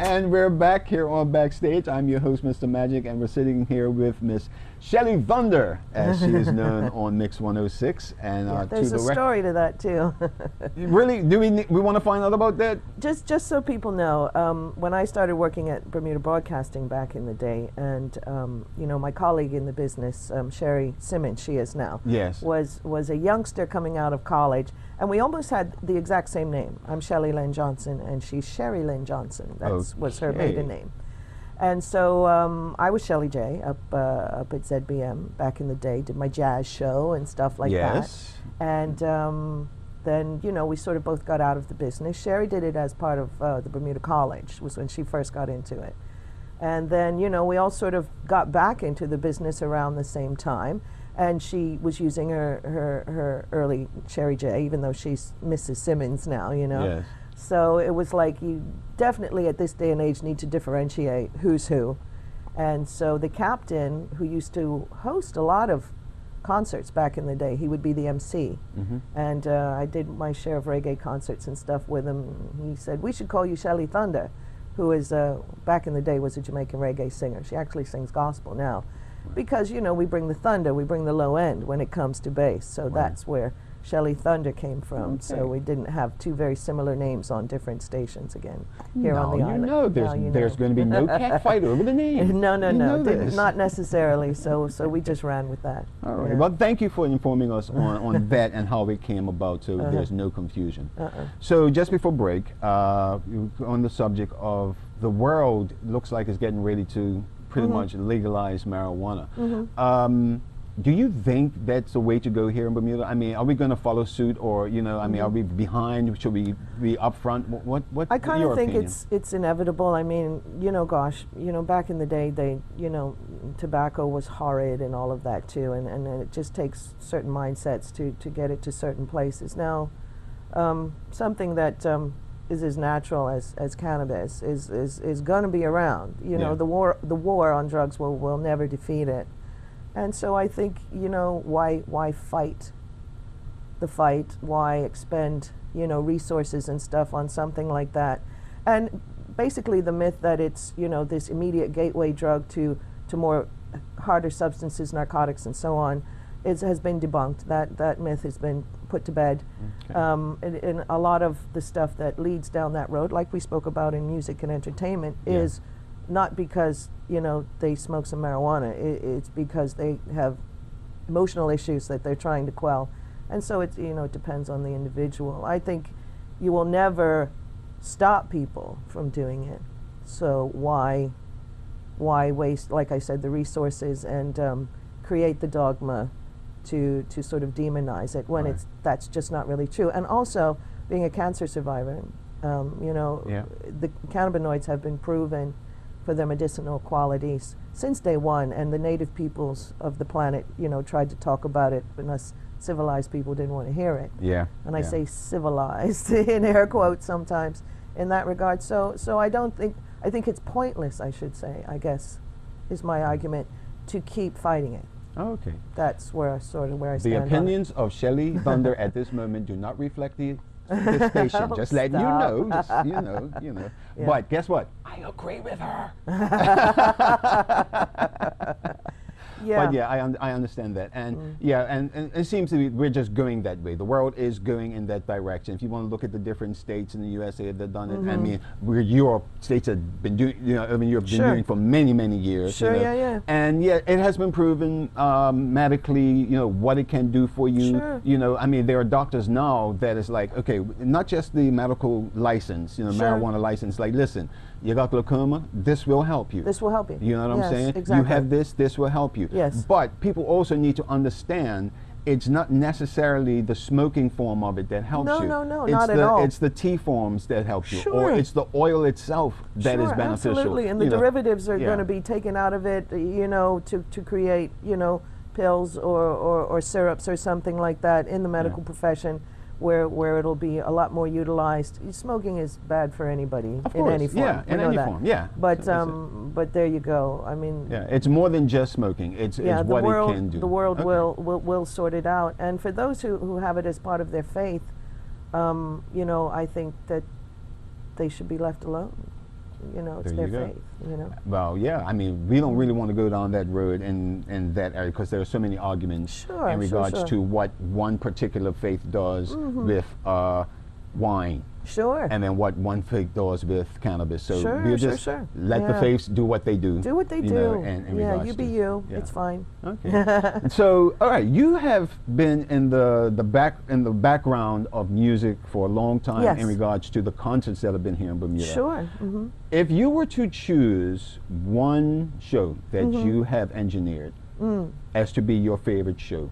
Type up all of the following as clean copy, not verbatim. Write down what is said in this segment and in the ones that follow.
And we're back here on Backstage. I'm your host, Mr. Magic, and we're sitting here with Miss Shelley Thunder, as she is known on Mix 106. And there's a story to that too. Really? Do we want to find out about that? Just so people know, when I started working at Bermuda Broadcasting back in the day, and you know, my colleague in the business, Sherry Simmons, she is now, yes, was a youngster coming out of college, and we almost had the exact same name. I'm Shelley Lynn Johnson, and she's Sherry Lynn Johnson. That was her maiden name. And so I was Shelley J up at ZBM back in the day, did my jazz show and stuff like that. And then, you know, we sort of both got out of the business. Sherry did it as part of the Bermuda College, was when she first got into it. And then, you know, we all sort of got back into the business around the same time. And she was using her early Sherry J, even though she's Mrs. Simmons now, you know. Yes. So it was like, you definitely at this day and age need to differentiate who's who. And so the captain, who used to host a lot of concerts back in the day, he would be the MC. And I did my share of reggae concerts and stuff with him. He said, we should call you Shelley Thunder, who is, back in the day, was a Jamaican reggae singer. She actually sings gospel now. Because, you know, we bring the thunder, we bring the low end when it comes to bass. So that's where Shelley Thunder came from. So we didn't have two very similar names on different stations again here on the island. Know there's going to be no cat fight over the name. No, not necessarily. So we just ran with that. All right. Well, thank you for informing us on that and how it came about, so there's no confusion. So just before break, on the subject of the world looks like it's getting ready to pretty much legalize marijuana. Do you think that's the way to go here in Bermuda? I mean, are we going to follow suit, or, you know, I mean, are we behind? Should we be up front? What I kind of think opinion? it's inevitable. I mean, you know, gosh, you know, back in the day, you know, tobacco was horrid and all of that too, and it just takes certain mindsets to get it to certain places. Now, something that is as natural as cannabis is going to be around. You know, the war on drugs will never defeat it. And so I think, you know, why fight the fight? Why expend, you know, resources and stuff on something like that? And basically the myth that it's, you know, this immediate gateway drug to more harder substances, narcotics and so on, has been debunked. That myth has been put to bed. And a lot of the stuff that leads down that road, like we spoke about in music and entertainment, is not because, you know, they smoke some marijuana. It's because they have emotional issues that they're trying to quell. And so it's, you know, it depends on the individual. I think you will never stop people from doing it. So why waste, like I said, the resources and create the dogma to sort of demonize it when that's just not really true. And also, being a cancer survivor, you know, the cannabinoids have been proven for their medicinal qualities since day one, and the native peoples of the planet, you know, tried to talk about it, but us civilized people didn't want to hear it. And I say civilized in air quotes sometimes in that regard. So I think it's pointless, I should say, I guess, is my argument, to keep fighting it. Okay. That's where I stand. The opinions of Shelley Thunder at this moment do not reflect the station. Just letting you know. Just, you know. But guess what? I agree with her. But yeah, I understand that, and and it seems to be we're just going that way. The world is going in that direction. If you want to look at the different states in the USA that have done it, I mean, Europe states have been doing, you know, I mean, Europe has been doing it for many years. You know? And it has been proven medically, you know, what it can do for you. You know, I mean, there are doctors now that is like, okay, not just the medical license, you know, marijuana license. Like, listen, you got glaucoma, this will help you. This will help you. You know what I'm saying? Exactly. You have this will help you. But people also need to understand it's not necessarily the smoking form of it that helps you. No, not at all. It's the tea forms that help you, or it's the oil itself that is beneficial. Absolutely, and the derivatives are going to be taken out of it, you know, to create, you know, pills or syrups or something like that in the medical profession, where it'll be a lot more utilized. Smoking is bad for anybody in any form. In any form. But there you go. I mean, it's more than just smoking. It's what it can do. The world will sort it out. And for those who have it as part of their faith, you know, I think that they should be left alone. you know, it's There their you go. faith, you know. Well, yeah, I mean, we don't really want to go down that road in that area because there are so many arguments Sure, in regards sure. to what one particular faith does with wine. Sure. And then what one faith does with cannabis. So Sure, we'll sure, just sure. let the Yeah. faiths do what they do. Do what they you do. know, in Yeah, regards you be to- you. yeah. It's fine. Okay. So, all right, you have been in the background of music for a long time Yes. in regards to the concerts that have been here in Bermuda. Sure. If you were to choose one show that you have engineered as to be your favorite show,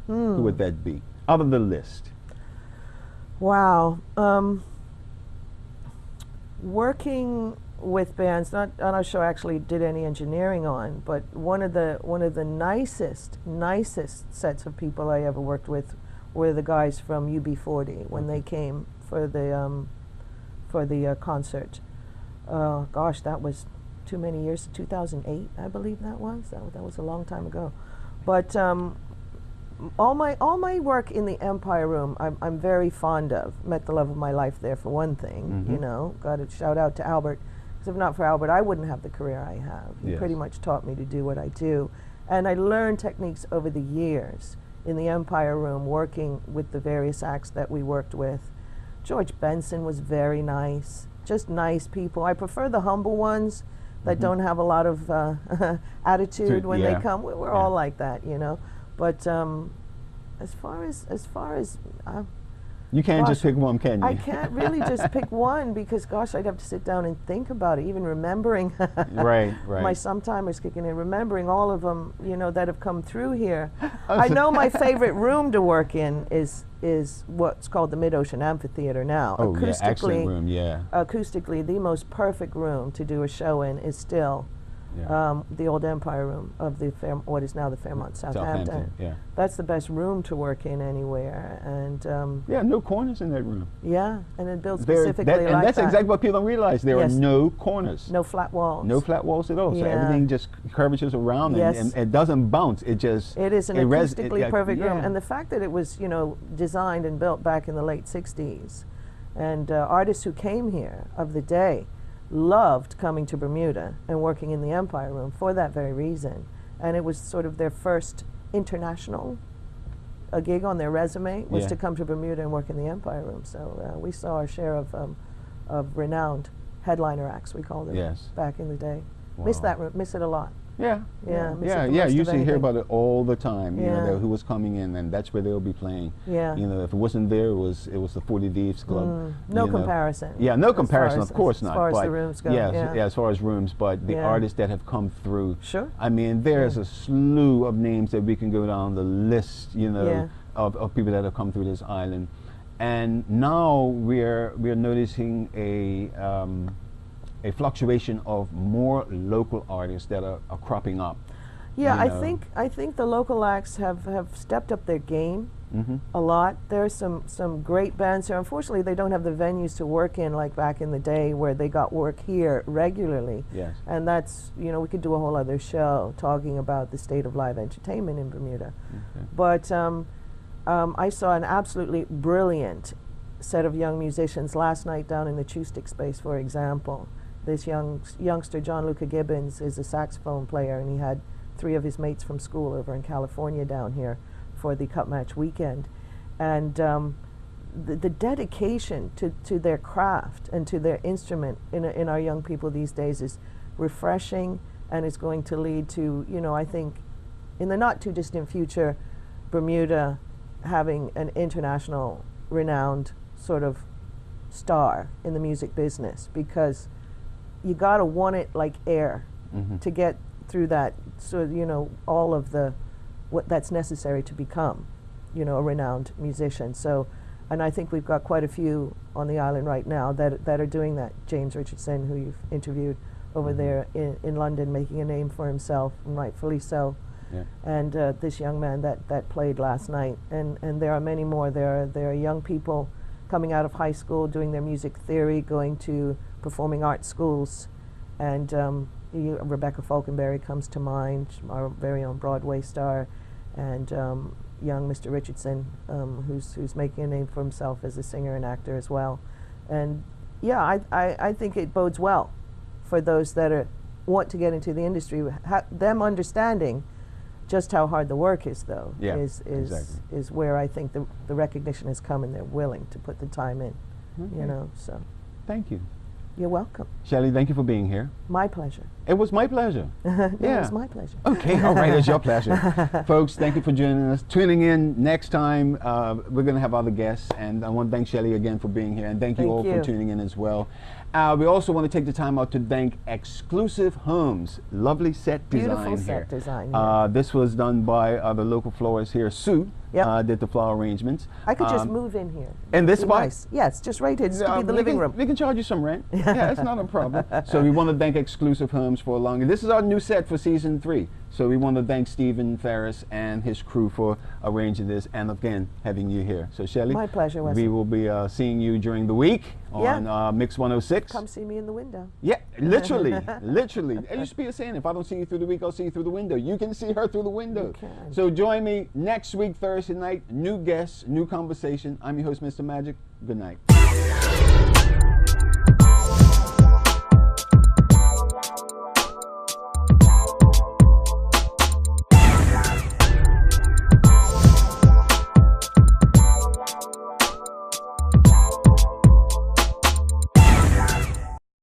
who would that be? Out of the list. Wow. Working with bands, not on a show I actually did any engineering on, but one of the nicest sets of people I ever worked with were the guys from UB40 when they came for the concert. Gosh, that was too many years. 2008, I believe that was. That was a long time ago. But all my work in the Empire Room, I'm very fond of. Met the love of my life there for one thing. You know, got to shout out to Albert. Because if not for Albert, I wouldn't have the career I have. He pretty much taught me to do what I do, and I learned techniques over the years in the Empire Room, working with the various acts that we worked with. George Benson was very nice. Just nice people. I prefer the humble ones that don't have a lot of attitude when they come. We're all like that, you know. But as far as you can't just pick one, can you? I can't really just pick one because, gosh, I'd have to sit down and think about it. Even remembering, right. My sometimers kicking in, remembering all of them, you know, that have come through here. I know my favorite room to work in is what's called the Mid-Ocean Amphitheater now. Oh, yeah, excellent room, yeah. Acoustically, the most perfect room to do a show in is still the old Empire Room of the what is now the Fairmont Southampton. Yeah. That's the best room to work in anywhere, and yeah, no corners in that room. Yeah, and it built specifically like that. And that's exactly what people don't realize. There are no corners. No flat walls. No flat walls at all. So everything just curvatures around, and it doesn't bounce. It just it is an acoustically perfect room, and the fact that it was, you know, designed and built back in the late '60s, and artists who came here of the day loved coming to Bermuda and working in the Empire Room for that very reason. And it was sort of their first international gig on their resume was to come to Bermuda and work in the Empire Room. So we saw our share of renowned headliner acts, we called them, back in the day. Wow. Miss it a lot. Yeah. You used to hear about it all the time. You know, who was coming in, and that's where they'll be playing. Yeah. You know, if it wasn't there, it was the 40 Thieves Club. No comparison. Yeah, no comparison. Of course not. As far as the rooms go. Yeah, as far as rooms, but the artists that have come through. Sure. I mean, there's a slew of names that we can go down the list. You know, of people that have come through this island, and now we're noticing a fluctuation of more local artists that are cropping up. Yeah, I think the local acts have stepped up their game a lot. There's some great bands here. Unfortunately, they don't have the venues to work in like back in the day where they got work here regularly. Yes. And that's, you know, we could do a whole other show talking about the state of live entertainment in Bermuda. Okay. But I saw an absolutely brilliant set of young musicians last night down in the acoustic space, for example. This youngster, John Luca Gibbons, is a saxophone player, and he had 3 of his mates from school over in California down here for the Cup Match weekend. And the dedication to their craft and to their instrument in our young people these days is refreshing, and is going to lead to, you know, I think, in the not too distant future, Bermuda having an international renowned sort of star in the music business, because you gotta want it like air to get through that. So, you know, all of what that's necessary to become, you know, a renowned musician. So, and I think we've got quite a few on the island right now that are doing that. James Richardson, who you've interviewed over there in London, making a name for himself, and rightfully so. Yeah. And this young man that played last night, and there are many more. There are young people coming out of high school doing their music theory, going to performing arts schools, and Rebecca Falconberry comes to mind, our very own Broadway star, and young Mr. Richardson, who's making a name for himself as a singer and actor as well. And yeah, I think it bodes well for those that want to get into the industry. Them understanding just how hard the work is, though, is where I think the recognition has come, and they're willing to put the time in. Okay. You know, so. Thank you. You're welcome. Shelley, thank you for being here. My pleasure. It was my pleasure. Yeah. It was my pleasure. Okay, all right, it's your pleasure. Folks, thank you for joining us. Tuning in next time, we're going to have other guests, and I want to thank Shelley again for being here, and thank you all for tuning in as well. We also want to take the time out to thank Exclusive Homes. Lovely set design here. Beautiful set design here. This was done by the local florist here, Sue. Yep. Did the flower arrangements. I could just move in here. In this spot? Nice. Yes, just right here. This could be the living room. We can charge you some rent. Yeah, that's not a problem. So we want to thank Exclusive Homes for allowing. This is our new set for season 3. So we want to thank Stephen Ferris and his crew for arranging this, and again having you here. So Shelley, my pleasure, Wesley. We will be seeing you during the week on Mix 106. Come see me in the window. Yeah, literally, literally. It used to be a saying: if I don't see you through the week, I'll see you through the window. You can see her through the window. You can. So join me next week, Thursday night. New guests, new conversation. I'm your host, Mr. Magic. Good night.